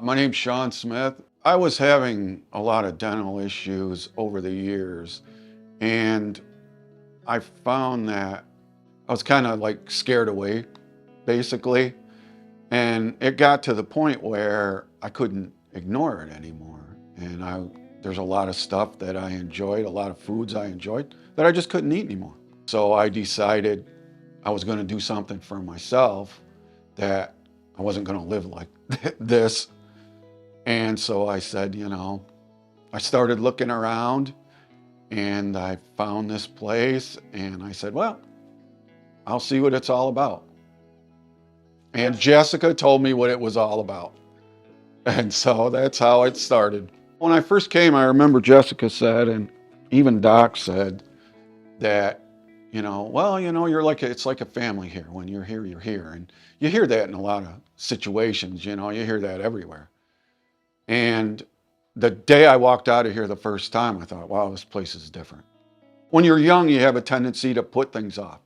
My name's Sean Smith. I was having a lot of dental issues over the years, and I found that I was kind of like scared away, basically. And it got to the point where I couldn't ignore it anymore. And there's a lot of stuff that I enjoyed, a lot of foods I enjoyed that I just couldn't eat anymore. So I decided I was going to do something for myself, that I wasn't going to live like this. And so I said, I started looking around and I found this place and I said, well, I'll see what it's all about. And Jessica told me what it was all about. And so that's how it started. When I first came, I remember Jessica said, and even Doc said that, it's like a family here. When you're here, you're here. And you hear that in a lot of situations, you hear that everywhere. And the day I walked out of here the first time, I thought, wow, this place is different. When you're young, you have a tendency to put things off.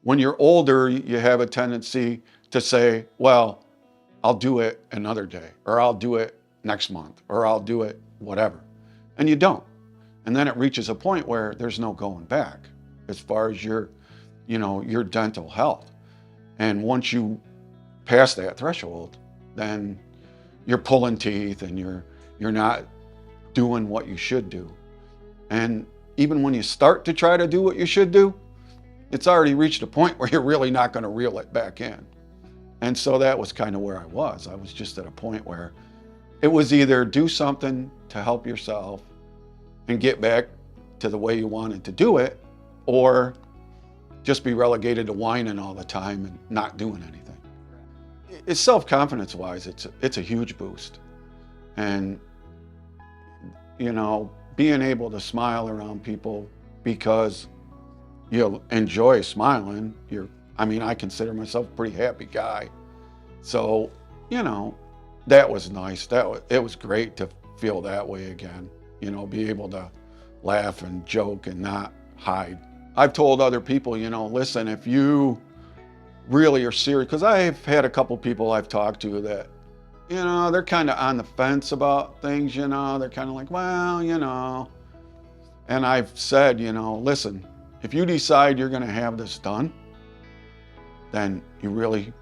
When you're older, you have a tendency to say, well, I'll do it another day, or I'll do it next month, or I'll do it whatever. And you don't. And then it reaches a point where there's no going back as far as your dental health. And once you pass that threshold, then you're pulling teeth and you're not doing what you should do. And even when you start to try to do what you should do, it's already reached a point where you're really not going to reel it back in. And so that was kind of where I was. I was just at a point where it was either do something to help yourself and get back to the way you wanted to do it, or just be relegated to whining all the time and not doing anything. It's self-confidence wise, it's a huge boost. And being able to smile around people because you enjoy smiling. I consider myself a pretty happy guy. So, that was nice. It was great to feel that way again, be able to laugh and joke and not hide. I've told other people, listen, if you really are serious, because I've had a couple people I've talked to that, they're kind of on the fence about things, they're kind of like, well, and I've said, listen, if you decide you're going to have this done, then you really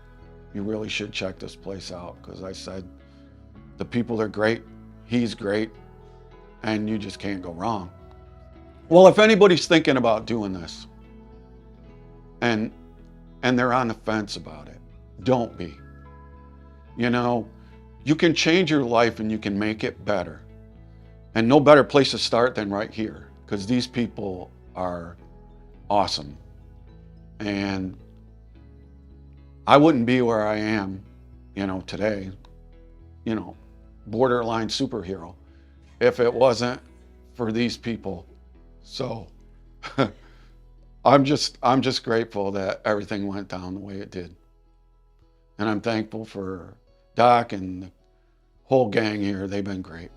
should check this place out. Because I said, the people are great, he's great, and you just can't go wrong. Well, if anybody's thinking about doing this and they're on the fence about it, don't be. You can change your life and you can make it better. And no better place to start than right here, because these people are awesome. And I wouldn't be where I am, today, borderline superhero, if it wasn't for these people. So I'm just grateful that everything went down the way it did. And I'm thankful for Doc and the whole gang here. They've been great.